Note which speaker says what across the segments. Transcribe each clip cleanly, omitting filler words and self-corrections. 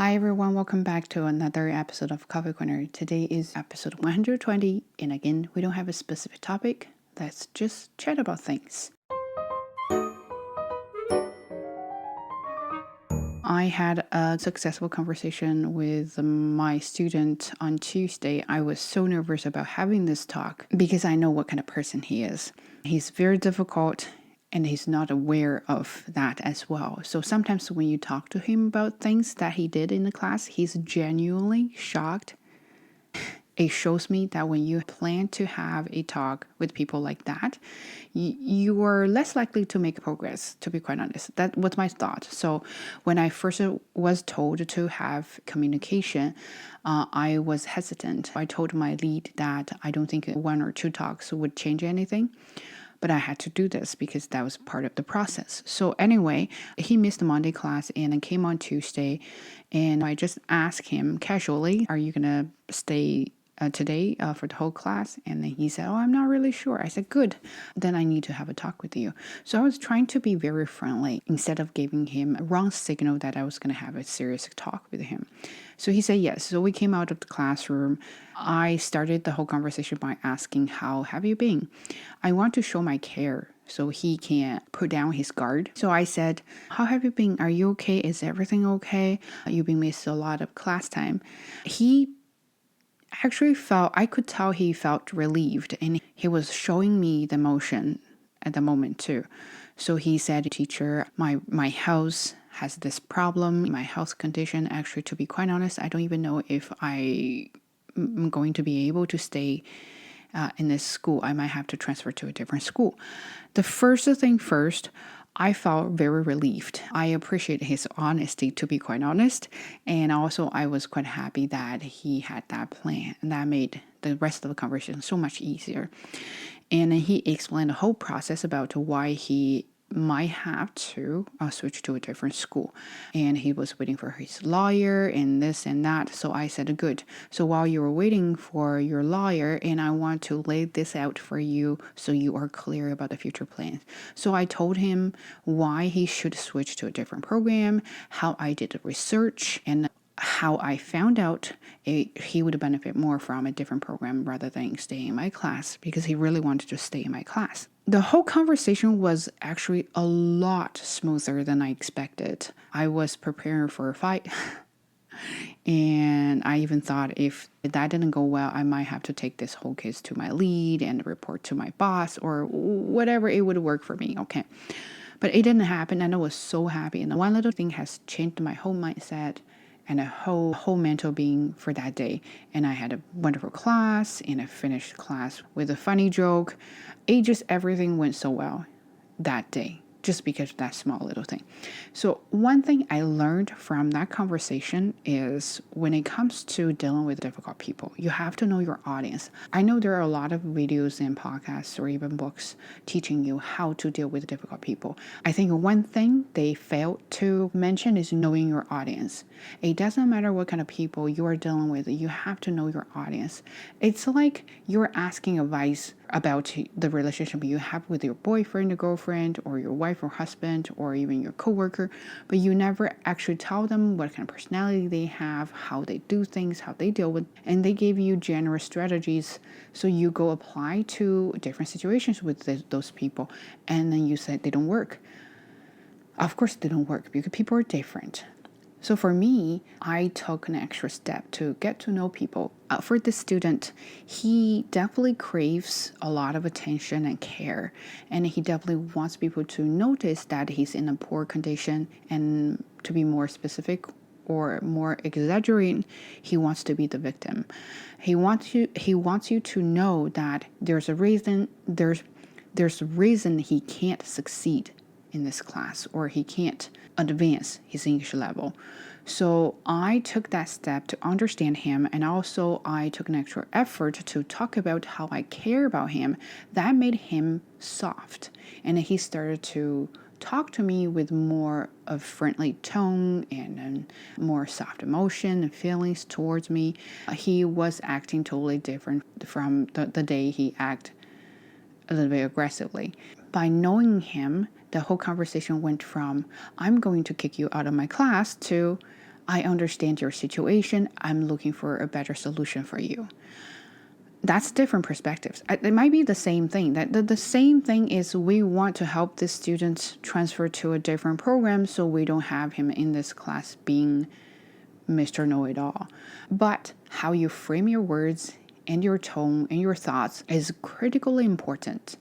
Speaker 1: Hi everyone, welcome back to another episode of Coffee Corner. Today is episode 120, and again, we don't have a specific topic. Let's just chat about things. I had a successful conversation with my student on Tuesday. I was so nervous about having this talk because I know what kind of person he is. He's very difficult and he's not aware of that as well. So sometimes when you talk to him about things that he did in the class, he's genuinely shocked. It shows me that when you plan to have a talk with people like that, you are less likely to make progress, to be quite honest. That was my thought. So when I first was told to have communication, I was hesitant. I told my lead that I don't think one or two talks would change anything. But I had to do this because that was part of the process. So anyway, he missed the Monday class and it came on Tuesday. And I just asked him casually, are you going to stay today for the whole class? And then he said, oh, I'm not really sure. I said, good. Then I need to have a talk with you. So I was trying to be very friendly instead of giving him a wrong signal that I was going to have a serious talk with him. So he said yes. So we came out of the classroom. I started the whole conversation by asking, how have you been? I want to show my care so he can put down his guard. So I said, how have you been? Are you okay? Is everything okay? You've been missed a lot of class time. He actually I could tell he felt relieved, and he was showing me the emotion at the moment too. So he said, teacher, my house has this problem, my health condition. Actually, to be quite honest, I don't even know if I'm going to be able to stay in this school. I might have to transfer to a different school. The first thing first, I felt very relieved. I appreciate his honesty, to be quite honest. And also, I was quite happy that he had that plan, and that made the rest of the conversation so much easier. And he explained the whole process about why he might have to switch to a different school. And he was waiting for his lawyer and this and that. So I said, good. So while you were waiting for your lawyer, and I want to lay this out for you so you are clear about the future plans. So I told him why he should switch to a different program, how I did the research, and how I found out he would benefit more from a different program rather than staying in my class, because he really wanted to stay in my class. The whole conversation was actually a lot smoother than I expected. I was preparing for a fight. And I even thought if that didn't go well, I might have to take this whole case to my lead and report to my boss or whatever it would work for me. Okay. But it didn't happen, and I was so happy. And one little thing has changed my whole mindset and a whole mental being for that day. And I had a wonderful class, and I finished class with a funny joke. Everything went so well that day, just because of that small little thing. So one thing I learned from that conversation is when it comes to dealing with difficult people, you have to know your audience. I know there are a lot of videos and podcasts or even books teaching you how to deal with difficult people. I think one thing they failed to mention is knowing your audience. It doesn't matter what kind of people you are dealing with, you have to know your audience. It's like you're asking advice about the relationship you have with your boyfriend or girlfriend or your wife or husband or even your coworker, but you never actually tell them what kind of personality they have, how they do things, how they deal with, and they give you general strategies. So you go apply to different situations with those people, and then you said they don't work. Of course they don't work because people are different. So for me, I took an extra step to get to know people. For this student, he definitely craves a lot of attention and care, and he definitely wants people to notice that he's in a poor condition. And to be more specific or more exaggerating, he wants to be the victim. He wants you to know that there's a reason he can't succeed in this class, or he can't advance his English level. So I took that step to understand him, and also I took an extra effort to talk about how I care about him. That made him soft, and he started to talk to me with more of friendly tone and more soft emotion and feelings towards me. He was acting totally different from the day he acted a little bit aggressively. By knowing him, the whole conversation went from, I'm going to kick you out of my class, to, I understand your situation. I'm looking for a better solution for you. That's different perspectives. It might be the same thing. That the same thing is we want to help this student transfer to a different program so we don't have him in this class being Mr. Know-it-all. But how you frame your words and your tone and your thoughts is critically important.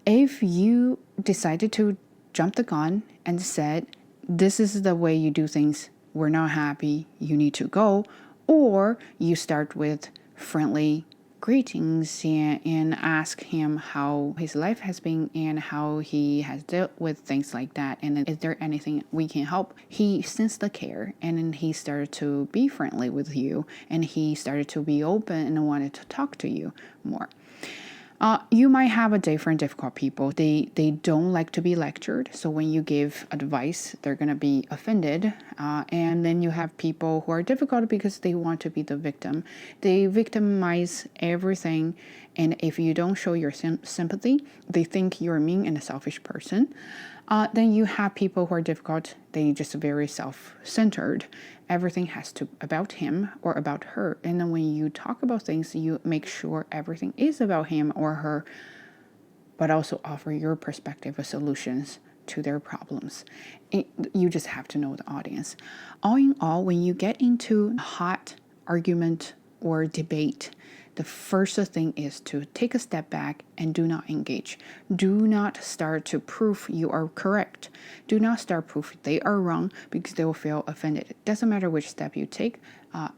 Speaker 1: If you decided to jump the gun and said, this is the way you do things, we're not happy, you need to go, or you start with friendly greetings and ask him how his life has been and how he has dealt with things like that, and is there anything we can help, he sensed the care and then he started to be friendly with you and he started to be open and wanted to talk to you more. You might have a difficult people. They don't like to be lectured. So when you give advice, they're going to be offended. And then you have people who are difficult because they want to be the victim. They victimize everything. And if you don't show your sympathy, they think you're a mean and a selfish person. Then you have people who are difficult. They just very self-centered. Everything has to about him or about her. And then when you talk about things, you make sure everything is about him or her, but also offer your perspective of solutions to their problems. You just have to know the audience. All in all, when you get into a hot argument or debate, the first thing is to take a step back and do not engage. Do not start to prove you are correct. Do not start proof they are wrong because they will feel offended. It doesn't matter which step you take,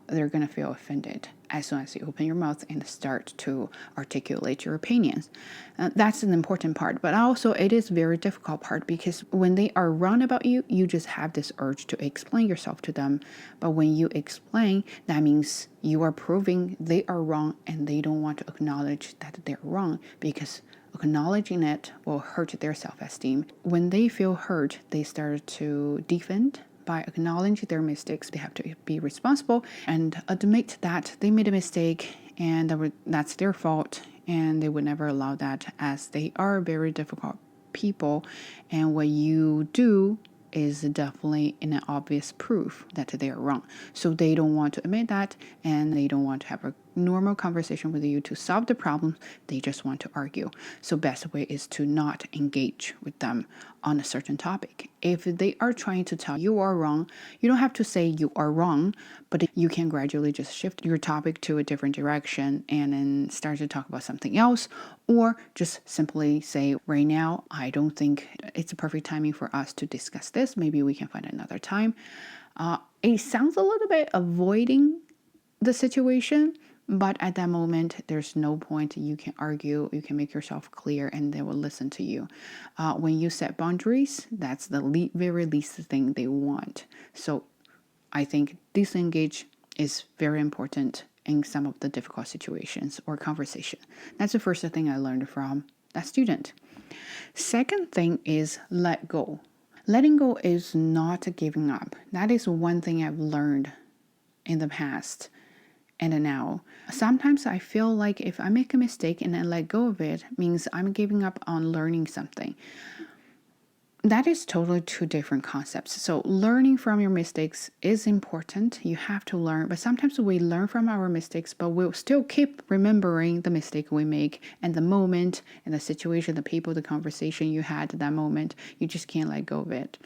Speaker 1: they're going to feel offended as soon as you open your mouth and start to articulate your opinions. That's an important part, but also it is a very difficult part because when they are wrong about you, you just have this urge to explain yourself to them. But when you explain, that means you are proving they are wrong and they don't want to acknowledge that they're wrong because acknowledging it will hurt their self-esteem. When they feel hurt, they start to defend. By acknowledging their mistakes, they have to be responsible and admit that they made a mistake and that's their fault, and they would never allow that as they are very difficult people. And what you do is definitely an obvious proof that they are wrong. So they don't want to admit that and they don't want to have a normal conversation with you to solve the problem. They just want to argue. So best way is to not engage with them on a certain topic. If they are trying to tell you are wrong, you don't have to say you are wrong, but you can gradually just shift your topic to a different direction and then start to talk about something else, or just simply say, right now, I don't think it's a perfect timing for us to discuss this. Maybe we can find another time. It sounds a little bit avoiding the situation, but at that moment, there's no point. You can argue, you can make yourself clear, and they will listen to you. When you set boundaries, that's the very least thing they want. So I think disengage is very important in some of the difficult situations or conversation. That's the first thing I learned from that student. Second thing is let go. Letting go is not giving up. That is one thing I've learned in the past and now. Sometimes I feel like if I make a mistake and I let go of it, means I'm giving up on learning something. That is totally two different concepts. So learning from your mistakes is important. You have to learn, but sometimes we learn from our mistakes, but we'll still keep remembering the mistake we make and the moment and the situation, the people, the conversation you had at that moment. You just can't let go of it.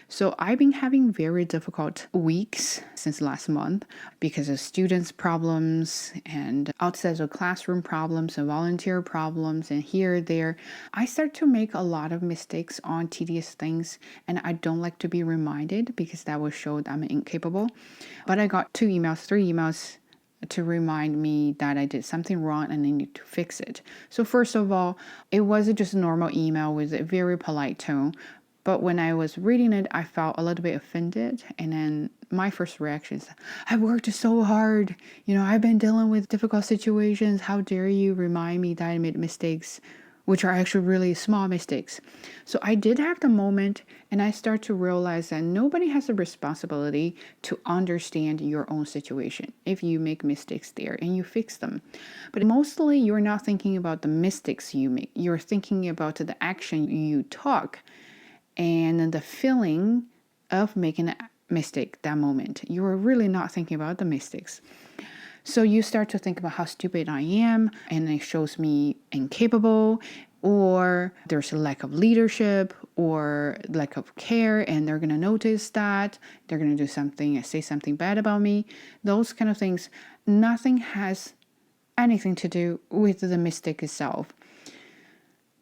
Speaker 1: So I've been having very difficult weeks since last month because of students' problems and outside of classroom problems and volunteer problems and here, there. I start to make a lot of mistakes on tedious things, and I don't like to be reminded because that will show that I'm incapable. But I got 3 emails to remind me that I did something wrong and I need to fix it. So first of all, it wasn't just a normal email with a very polite tone, but when I was reading it, I felt a little bit offended. And then my first reaction is, I worked so hard. I've been dealing with difficult situations. How dare you remind me that I made mistakes, which are actually really small mistakes. So I did have the moment, and I start to realize that nobody has a responsibility to understand your own situation if you make mistakes there and you fix them. But mostly you're not thinking about the mistakes you make. You're thinking about the action you took and the feeling of making a mistake that moment. You are really not thinking about the mistakes. So you start to think about how stupid I am, and it shows me incapable, or there's a lack of leadership or lack of care, and they're going to notice that. They're going to do something and say something bad about me. Those kind of things. Nothing has anything to do with the mistake itself.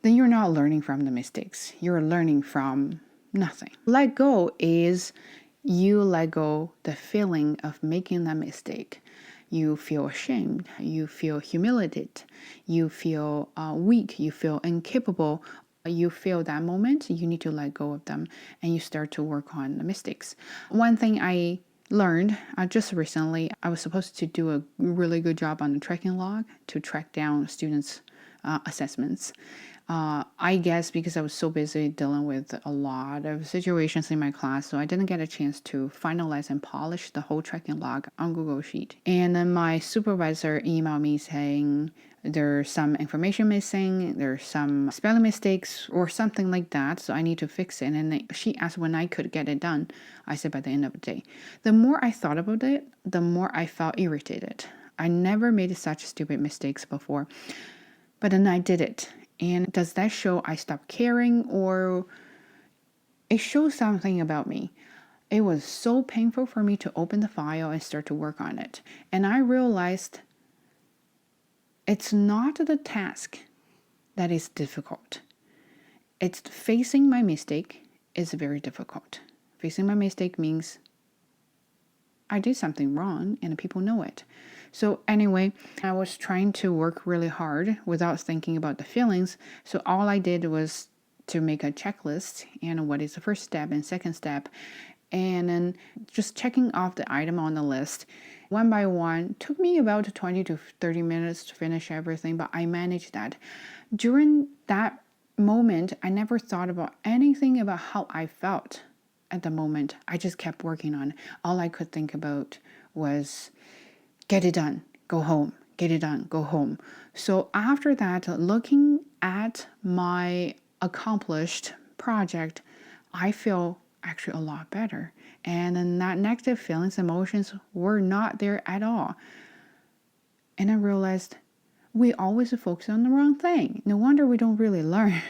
Speaker 1: Then you're not learning from the mistakes. You're learning from nothing. Let go is you let go the feeling of making that mistake. You feel ashamed, you feel humiliated, you feel weak, you feel incapable. You feel that moment, you need to let go of them, and you start to work on the mistakes. One thing I learned just recently, I was supposed to do a really good job on the tracking log to track down students' assessments. I guess because I was so busy dealing with a lot of situations in my class, so I didn't get a chance to finalize and polish the whole tracking log on Google Sheet. And then my supervisor emailed me saying there's some information missing, there's some spelling mistakes or something like that, so I need to fix it. And then she asked when I could get it done. I said by the end of the day. The more I thought about it, the more I felt irritated. I never made such stupid mistakes before, but then I did it. And does that show I stopped caring, or it shows something about me? It was so painful for me to open the file and start to work on it. And I realized it's not the task that is difficult. It's facing my mistake is very difficult. Facing my mistake means I did something wrong and people know it. So anyway, I was trying to work really hard without thinking about the feelings. So all I did was to make a checklist and what is the first step and second step, and then just checking off the item on the list one by one. Took me about 20 to 30 minutes to finish everything, but I managed that. During that moment, I never thought about anything about how I felt at the moment. I just kept working on it. All I could think about was get it done, go home, get it done, go home. So after that, looking at my accomplished project, I feel actually a lot better. And then that negative feelings, emotions were not there at all. And I realized we always focus on the wrong thing. No wonder we don't really learn.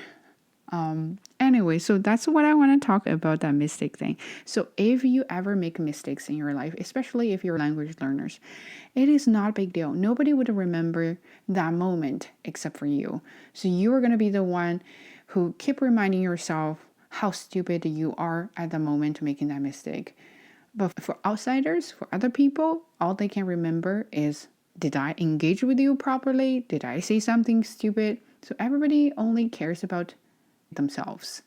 Speaker 1: Anyway, so that's what I want to talk about, that mistake thing. So if you ever make mistakes in your life, especially if you're language learners, it is not a big deal. Nobody would remember that moment except for you. So you are going to be the one who keep reminding yourself how stupid you are at the moment making that mistake. But for outsiders, for other people, all they can remember is, did I engage with you properly? Did I say something stupid? So everybody only cares about themselves.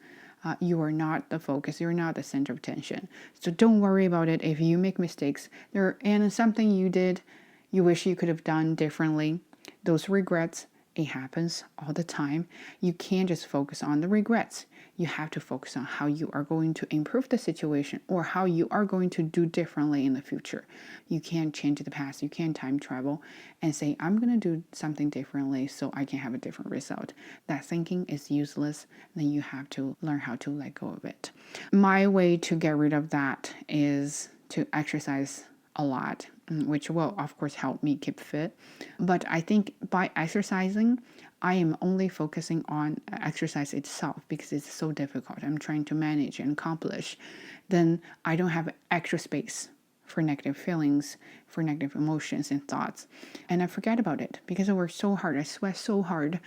Speaker 1: You are not the focus. You're not the center of attention. So don't worry about it if you make mistakes. And something you did, you wish you could have done differently. Those regrets, it happens all the time. You can't just focus on the regrets. You have to focus on how you are going to improve the situation or how you are going to do differently in the future. You can't change the past. You can't time travel and say, I'm going to do something differently so I can have a different result. That thinking is useless. Then you have to learn how to let go of it. My way to get rid of that is to exercise a lot, which will, of course, help me keep fit. But I think by exercising, I am only focusing on exercise itself because it's so difficult. I'm trying to manage and accomplish. Then I don't have extra space for negative feelings, for negative emotions and thoughts. And I forget about it because I work so hard. I sweat so hard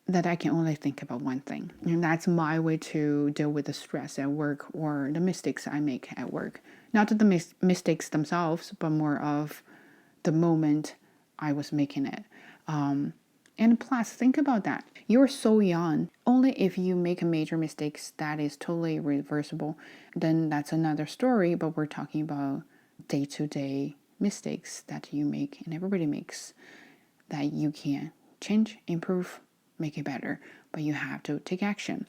Speaker 1: that I can only think about one thing. And that's my way to deal with the stress at work or the mistakes I make at work. Not the mistakes themselves, but more of the moment I was making it. And plus, think about that. You're so young. Only if you make a major mistakes that is totally reversible, then that's another story. But we're talking about day-to-day mistakes that you make and everybody makes that you can change, improve, make it better. But you have to take action.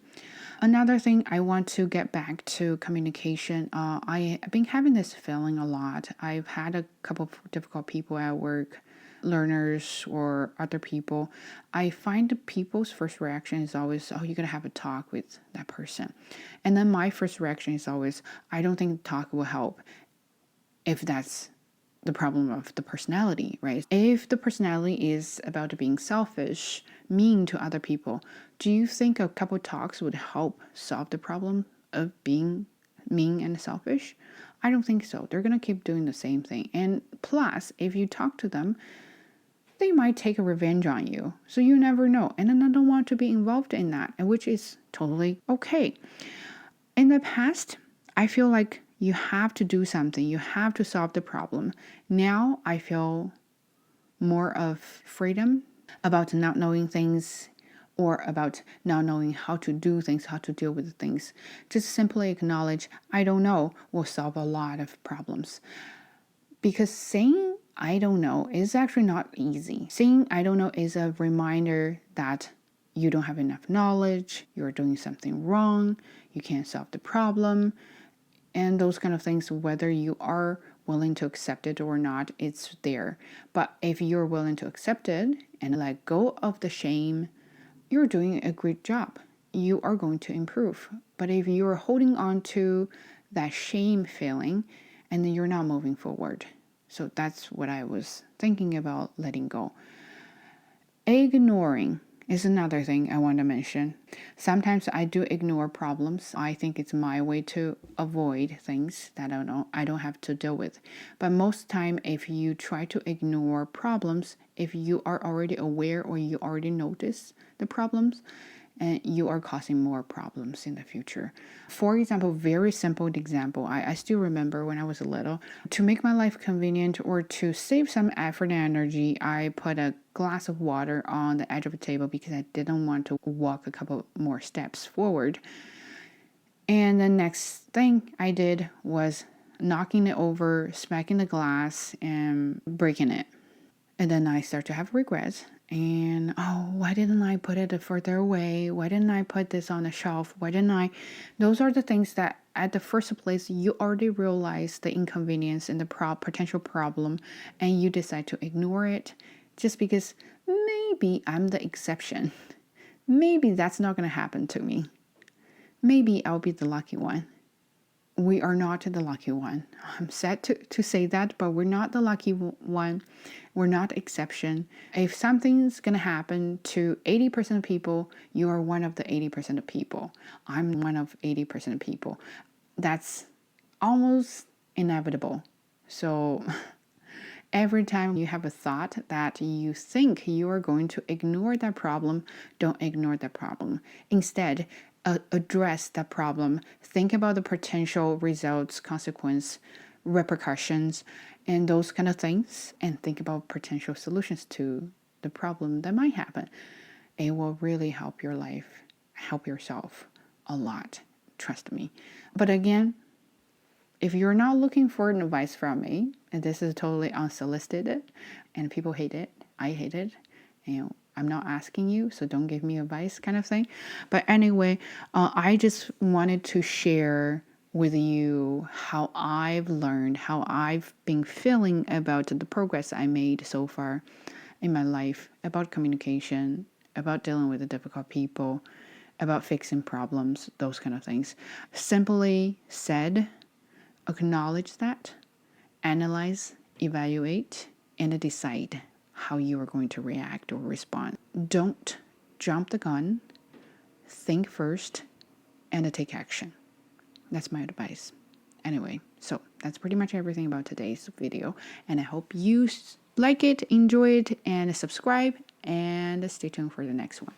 Speaker 1: Another thing, I want to get back to communication. I've been having this feeling a lot. I've had a couple of difficult people at work learners or other people, I find the people's first reaction is always, oh, you're going to have a talk with that person. And then my first reaction is always, I don't think talk will help if that's the problem of the personality, right? If the personality is about being selfish, mean to other people, do you think a couple talks would help solve the problem of being mean and selfish? I don't think so. They're going to keep doing the same thing. And plus, if you talk to them, they might take a revenge on you. So you never know. And then I don't want to be involved in that, which is totally okay. In the past, I feel like you have to do something. You have to solve the problem. Now I feel more of freedom about not knowing things or about not knowing how to do things, how to deal with things. Just simply acknowledge, I don't know, will solve a lot of problems. Because saying I don't know is actually not easy. Saying I don't know is a reminder that you don't have enough knowledge, you're doing something wrong, you can't solve the problem, and those kind of things, whether you are willing to accept it or not, it's there. But if you're willing to accept it and let go of the shame, you're doing a great job. You are going to improve. But if you're holding on to that shame feeling, and then you're not moving forward. So that's what I was thinking about letting go. Ignoring is another thing I want to mention. Sometimes I do ignore problems. I think it's my way to avoid things that I don't have to deal with. But most time, if you try to ignore problems, if you are already aware or you already notice the problems, and you are causing more problems in the future. For example, very simple example, I still remember when I was little, to make my life convenient or to save some effort and energy, I put a glass of water on the edge of the table because I didn't want to walk a couple more steps forward. And the next thing I did was knocking it over, smacking the glass, and breaking it. And then I start to have regrets. And, oh, why didn't I put it further away? Why didn't I put this on the shelf? Why didn't I? Those are the things that at the first place, you already realize the inconvenience and the potential problem, and you decide to ignore it just because maybe I'm the exception. Maybe that's not going to happen to me. Maybe I'll be the lucky one. We are not the lucky one. I'm sad to say that, but we're not the lucky one. We're not exception. If something's going to happen to 80% of people, you are one of the 80% of people. I'm one of 80% of people. That's almost inevitable. So every time you have a thought that you think you are going to ignore that problem, don't ignore that problem. Instead, address that problem. Think about the potential results, consequence, repercussions, and those kind of things, and think about potential solutions to the problem that might happen. It will really help your life, help yourself a lot. Trust me. But again, if you're not looking for an advice from me, and this is totally unsolicited, and people hate it, I hate it, I'm not asking you, so don't give me advice kind of thing. But anyway, I just wanted to share with you how I've learned, how I've been feeling about the progress I made so far in my life, about communication, about dealing with the difficult people, about fixing problems, those kind of things. Simply said, acknowledge that, analyze, evaluate, and decide how you are going to react or respond. Don't jump the gun. Think first and take action. That's my advice. Anyway, so that's pretty much everything about today's video. And I hope you like it, enjoy it, and subscribe, and stay tuned for the next one.